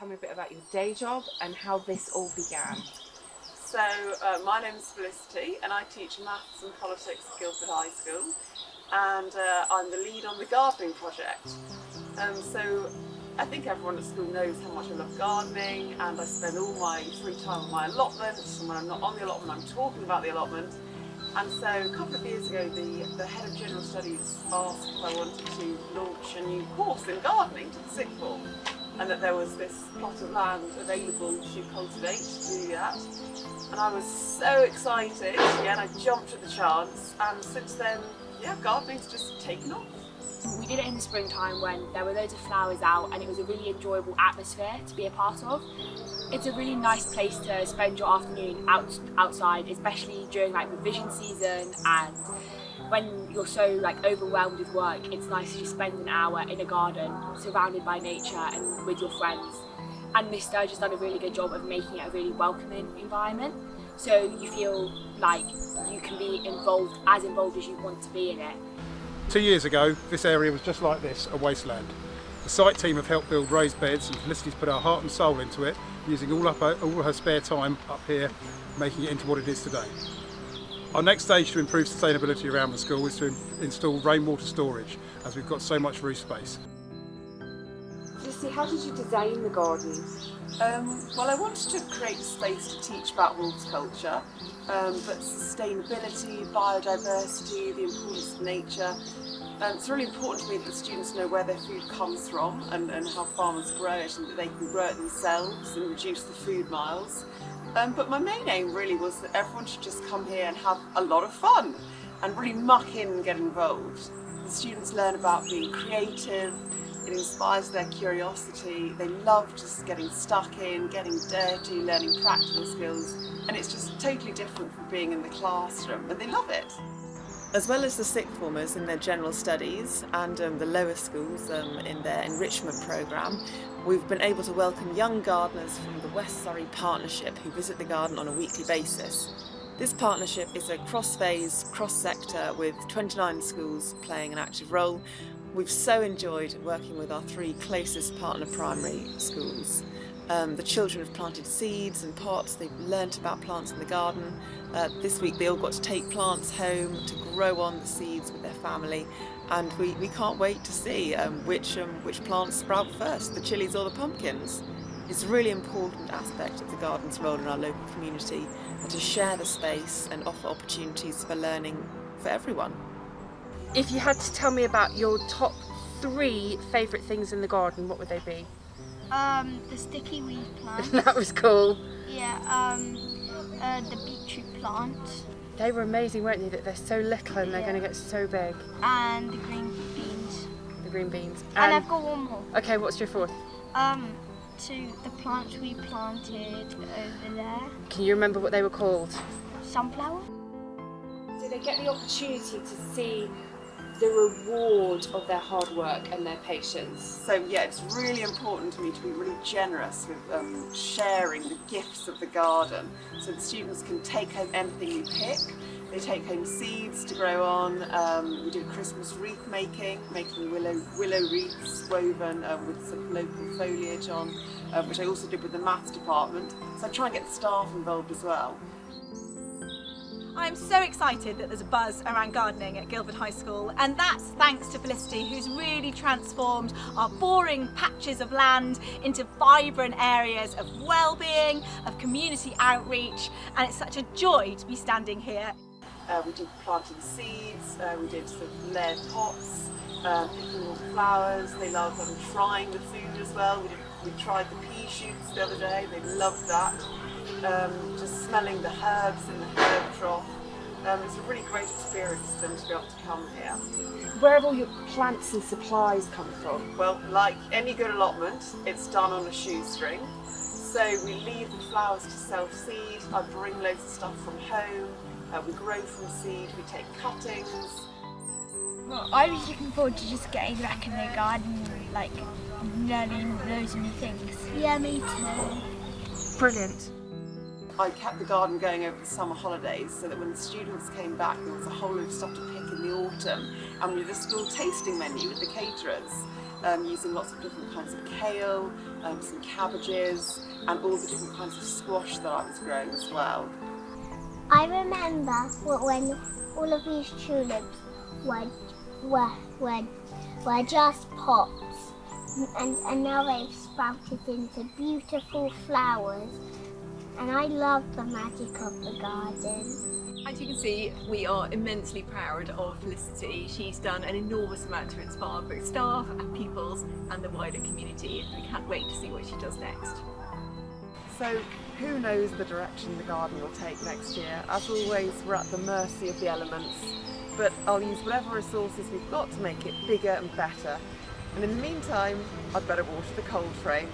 tell me a bit about your day job and how this all began? So my name's Felicity and I teach maths and politics at Guildford High School, and I'm the lead on the gardening project. So I think everyone at school knows how much I love gardening, and I spend all my free time on my allotment, and when I'm not on the allotment I'm talking about the allotment. And so a couple of years ago the head of general studies asked if I wanted to launch a new course in gardening to the sixth form, and that there was this plot of land available to cultivate to do that. And I was so excited, and I jumped at the chance, and since then, yeah, gardening's just taken off. We did it in the springtime when there were loads of flowers out, and it was a really enjoyable atmosphere to be a part of. It's a really nice place to spend your afternoon outside, especially during like revision season, and when you're so like overwhelmed with work, it's nice to just spend an hour in a garden surrounded by nature and with your friends. And Miss Sturge has done a really good job of making it a really welcoming environment, so you feel like you can be involved as you want to be in it. 2 years ago, this area was just like this, a wasteland. The site team have helped build raised beds, and Felicity's put her heart and soul into it, using all her spare time up here, making it into what it is today. Our next stage to improve sustainability around the school is to install rainwater storage, as we've got so much roof space. Felicity, how did you design the garden? Well, I wanted to create a space to teach about wolves culture, but sustainability, biodiversity, the importance of nature. It's really important to me that the students know where their food comes from and how farmers grow it, and that they can grow it themselves and reduce the food miles. But my main aim really was that everyone should just come here and have a lot of fun and really muck in and get involved. The students learn about being creative. It inspires their curiosity. They love just getting stuck in, getting dirty, learning practical skills, and it's just totally different from being in the classroom, and they love it. As well as the sixth formers in their general studies and the lower schools in their enrichment programme, we've been able to welcome young gardeners from the West Surrey Partnership who visit the garden on a weekly basis. This partnership is a cross-phase, cross-sector with 29 schools playing an active role. We've so enjoyed working with our 3 closest partner primary schools. The children have planted seeds and pots, they've learnt about plants in the garden. This week they all got to take plants home to grow on the seeds with their family, and we can't wait to see which plants sprout first, the chilies or the pumpkins. It's a really important aspect of the garden's role in our local community, to share the space and offer opportunities for learning for everyone. If you had to tell me about your top 3 favourite things in the garden, what would they be? The sticky weed plant. That was cool. Yeah, the beetroot plant. They were amazing, weren't they? That they're so little and they're going to get so big. And the green beans. The green beans. And I've got one more. Okay, what's your 4th? The plants we planted over there. Can you remember what they were called? Sunflower. Do they get the opportunity to see the reward of their hard work and their patience? So yeah, it's really important to me to be really generous with sharing the gifts of the garden, so the students can take home anything we pick. They take home seeds to grow on. We do Christmas wreath making willow wreaths woven with some local foliage on, which I also did with the maths department. So I try and get the staff involved as well. I'm so excited that there's a buzz around gardening at Guildford High School, and that's thanks to Felicity, who's really transformed our boring patches of land into vibrant areas of well-being, of community outreach, and it's such a joy to be standing here. We did planting seeds, we did sort of layered pots, picking all the flowers. They love trying the food as well. We tried the pea shoots the other day, they loved that. Just smelling the herbs in the herb trough. It's a really great experience for them to be able to come here. Where have all your plants and supplies come from? Well, like any good allotment, it's done on a shoestring. So we leave the flowers to self-seed. I bring loads of stuff from home. We grow from seed, we take cuttings. Well, I was looking forward to just getting back in the garden, like learning loads of new things. Yeah, me too. Brilliant. I kept the garden going over the summer holidays so that when the students came back there was a whole load of stuff to pick in the autumn, and we did a school tasting menu with the caterers. using lots of different kinds of kale, some cabbages, and all the different kinds of squash that I was growing as well. I remember when all of these tulips were just pots, and now they've sprouted into beautiful flowers, and I love the magic of the garden. As you can see, we are immensely proud of Felicity. She's done an enormous amount to inspire both staff and pupils and the wider community. We can't wait to see what she does next. So who knows the direction the garden will take next year? As always, we're at the mercy of the elements, but I'll use whatever resources we've got to make it bigger and better. And in the meantime, I'd better water the cold frame.